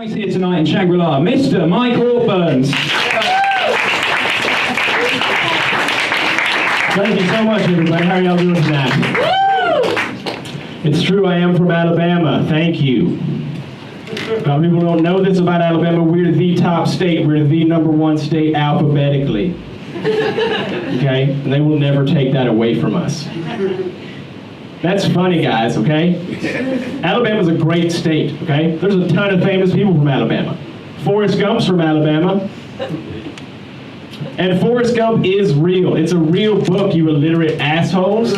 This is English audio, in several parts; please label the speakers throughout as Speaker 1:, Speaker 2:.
Speaker 1: He's here tonight in Shangri-La, Mr. Mike Hawkburns. Thank you so much, everybody. How are y'all doing tonight? It's true, I am from Alabama. Thank you. A lot of people don't know this about Alabama. We're the top state. We're the #1 state alphabetically. Okay? And they will never take that away from us. That's funny, guys, okay? Alabama's a great state, okay? There's a ton of famous people from Alabama. Forrest Gump's from Alabama. And Forrest Gump is real. It's a real book, you illiterate assholes.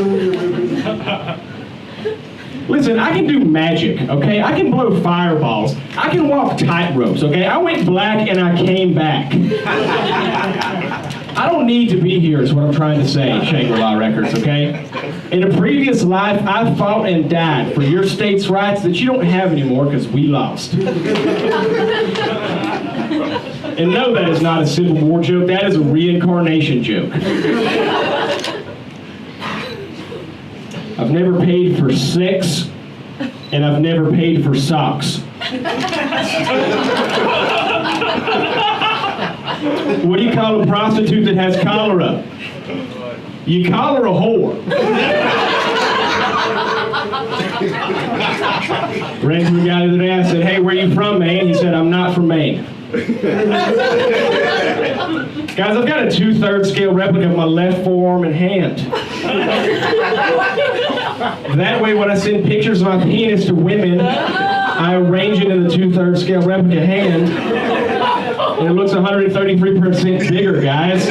Speaker 1: Listen, I can do magic, okay? I can blow fireballs. I can walk tightropes, okay? I went black and I came back. I don't need to be here is what I'm trying to say, Shangri-La Records, okay? In a previous life, I fought and died for your state's rights that you don't have anymore because we lost. And no, that is not a Civil War joke. That is a reincarnation joke. I've never paid for sex, and I've never paid for socks. What do you call a prostitute that has cholera? You call her a whore. Ran to a guy the other day, I said, "Hey, where are you from, Maine?" He said, "I'm not from Maine." Guys, I've got a 2/3 scale replica of my left forearm and hand. That way, when I send pictures of my penis to women, I arrange it in the 2/3 scale replica hand, and it looks 133% bigger, guys.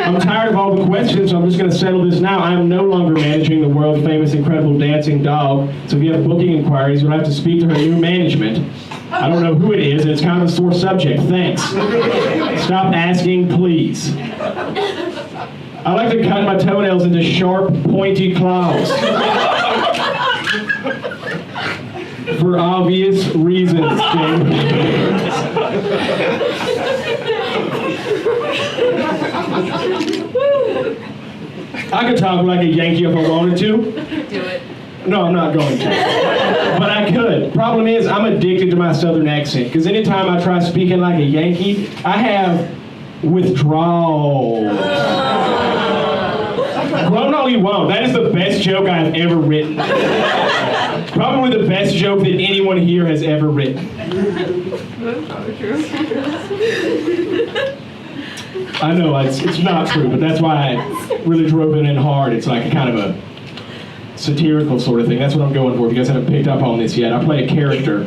Speaker 1: I'm tired of all the questions, so I'm just going to settle this now. I am no longer managing the world-famous, incredible dancing dog, so if you have booking inquiries, you'll have to speak to her new management. I don't know who it is, and it's kind of a sore subject. Thanks. Stop asking, please. I like to cut my toenails into sharp, pointy claws. For obvious reasons, James. I could talk like a Yankee if I wanted to.
Speaker 2: Do it.
Speaker 1: No, I'm not going to. But I could. Problem is, I'm addicted to my southern accent, because anytime I try speaking like a Yankee, I have withdrawals. Well, no, you won't. That is the best joke I've ever written. Probably the best joke that anyone here has ever written.
Speaker 2: That's probably true.
Speaker 1: I know, it's not true, but that's why I really drove it in hard. It's like a kind of a satirical sort of thing. That's what I'm going for. If you guys haven't picked up on this yet, I play a character.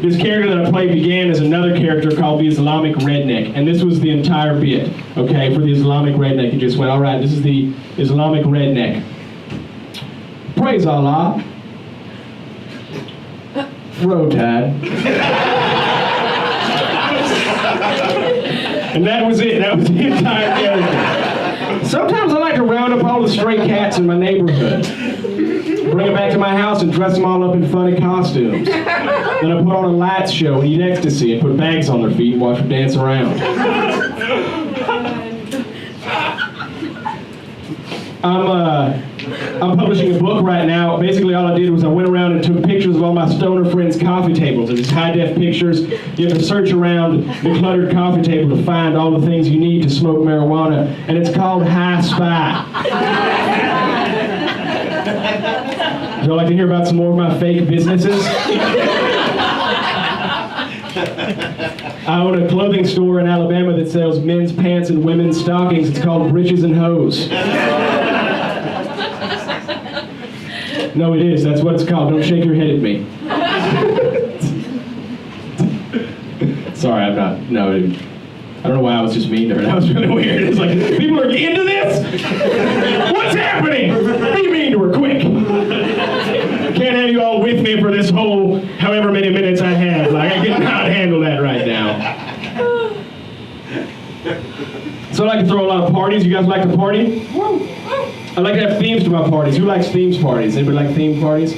Speaker 1: This character that I play began as another character called the Islamic Redneck, and this was the entire bit, okay, for the Islamic Redneck. It just went, all right, this is the Islamic Redneck. Praise Allah. Row Tide. And that was it. That was the entire character. Sometimes I like to round up all the stray cats in my neighborhood, bring them back to my house and dress them all up in funny costumes. Then I put on a lights show and eat ecstasy and put bags on their feet and watch them dance around. I'm publishing a book right now. Basically, all I did was I went around and took pictures of all my stoner friends' coffee tables. And these high-def pictures, you have to search around the cluttered coffee table to find all the things you need to smoke marijuana. And it's called High Spy. Would y'all like to hear about some more of my fake businesses? I own a clothing store in Alabama that sells men's pants and women's stockings. It's called Britches and Hose. No, it is. That's what it's called. Don't shake your head at me. Sorry, I'm not. No, I don't know why I was just mean to her. That was really weird. It's like, people are into this? What's happening? Be mean to her, quick. Can't have you all with me for this whole however many minutes I have. Like, I cannot handle that right now. So I like to throw a lot of parties. You guys like to party? I like to have themes to my parties. Who likes themes parties? Anybody like theme parties?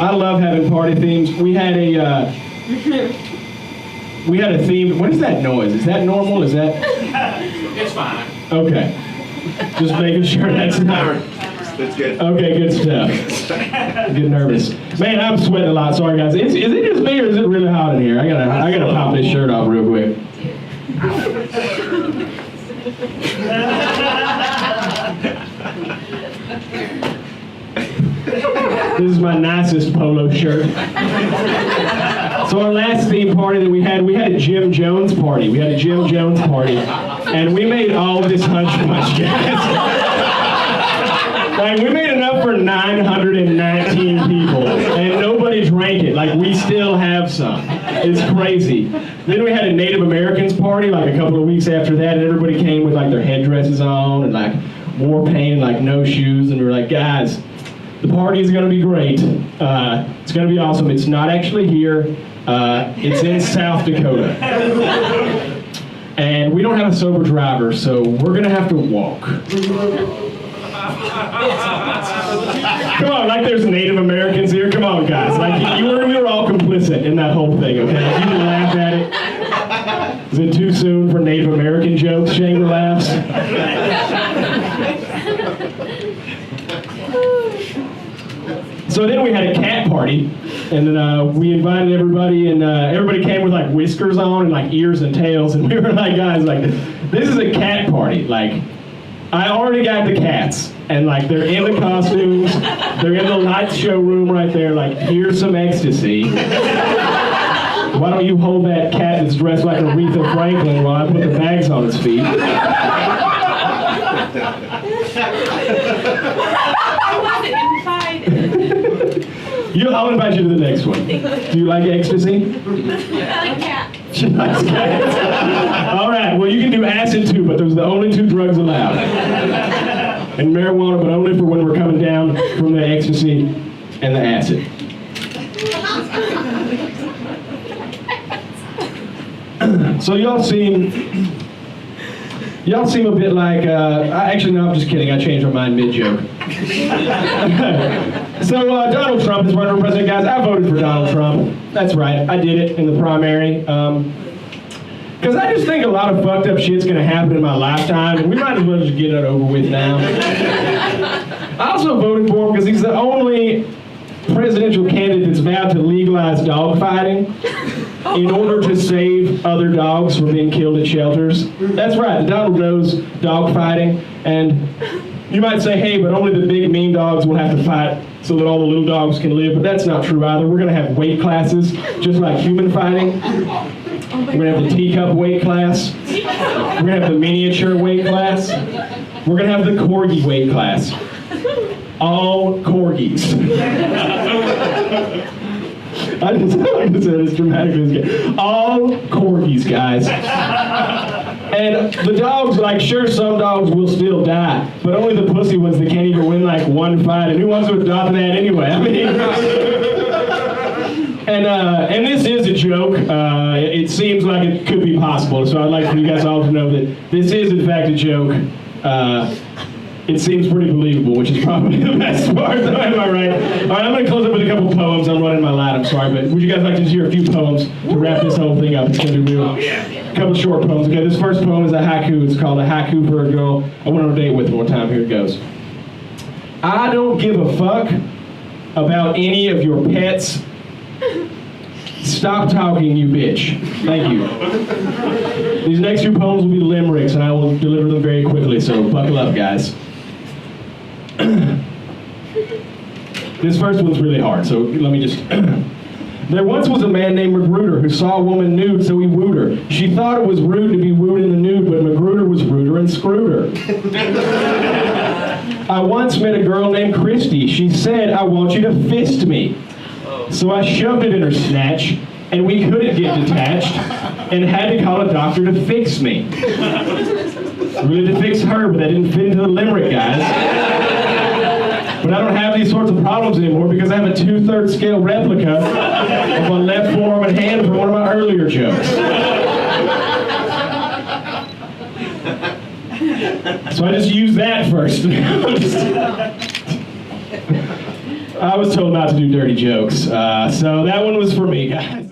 Speaker 1: I love having party themes. We had a theme. What is that noise? Is that normal? Is that?
Speaker 3: It's fine.
Speaker 1: Okay. Just making sure that's not.
Speaker 3: That's good.
Speaker 1: Okay, good stuff. Get nervous. Man, I'm sweating a lot. Sorry, guys. Is it just me or is it really hot in here? I gotta pop this shirt off real quick. This is my nicest polo shirt. So our last theme party that we had a Jim Jones party. We had a Jim Jones party. And we made all this hush punch, guys. Like, we made enough for 919 people, and nobody drank it. Like, we still have some. It's crazy. Then we had a Native Americans party, like, a couple of weeks after that, and everybody came with, like, their headdresses on, and, like, war paint, and, like, no shoes, and we were like, guys, the party is gonna be great. It's gonna be awesome. It's not actually here. It's in South Dakota. And we don't have a sober driver, so we're gonna have to walk. Come on, like there's Native Americans here. Come on, guys. Like we were all complicit in that whole thing, okay? You can laugh at it. Is it too soon for Native American jokes, Shangri-Laughs? So then we had a cat party, and then we invited everybody, and everybody came with like whiskers on and like ears and tails, and we were like, guys, like this is a cat party. Like I already got the cats, and like they're in the costumes, they're in the light show room right there. Like here's some ecstasy. Why don't you hold that cat that's dressed like Aretha Franklin while I put the bags on his feet? I'll invite you to the next one. Do you like ecstasy?
Speaker 2: I like cat.
Speaker 1: She likes cats. All right, well, you can do acid too, but those are the only two drugs allowed. And marijuana, but only for when we're coming down from the ecstasy and the acid. So y'all seem a bit like, actually no, I'm just kidding, I changed my mind mid-joke. So Donald Trump is running for president, guys. I voted for Donald Trump. That's right, I did it in the primary. Because I just think a lot of fucked up shit's gonna happen in my lifetime, and we might as well just get it over with now. I also voted for him because he's the only presidential candidate that's vowed to legalize dog fighting in order to save other dogs from being killed at shelters. That's right, Donald knows dog fighting, and you might say, hey, but only the big mean dogs will have to fight so that all the little dogs can live, but that's not true either. We're gonna have weight classes, just like human fighting. We're gonna have the teacup weight class. We're gonna have the miniature weight class. We're gonna have the corgi weight class. All corgis. I just like to say it as dramatically as I can. All corgis, guys. And the dogs, like, sure, some dogs will still die, but only the pussy ones that can't even win, like, one fight. And who wants to adopt that anyway? I mean, and this is a joke. It seems like it could be possible, so I'd like for you guys all to know that this is, in fact, a joke. It seems pretty believable, which is probably the best part, though, am I right? All right, I'm going to close up with a couple poems. I'm running my light, I'm sorry, but would you guys like to hear a few poems to wrap this whole thing up? It's going to be real. A couple short poems. Okay, this first poem is a haiku. It's called A Haiku for a Girl I Went on a Date With one time. Here it goes. I don't give a fuck about any of your pets. Stop talking, you bitch. Thank you. These next few poems will be limericks, and I will deliver them very quickly, so buckle up, guys. This first one's really hard, so let me just... There once was a man named Magruder who saw a woman nude, so he wooed her. She thought it was rude to be wooed in the nude, but Magruder was ruder and screwed her. I once met a girl named Christy. She said, I want you to fist me. So I shoved it in her snatch, and we couldn't get detached, and had to call a doctor to fix me. Really to fix her, but that didn't fit into the limerick, guys. But I don't have these sorts of problems anymore because I have a 2/3 scale replica of my left forearm and hand from one of my earlier jokes. So I just used that first. I was told not to do dirty jokes, so that one was for me, guys.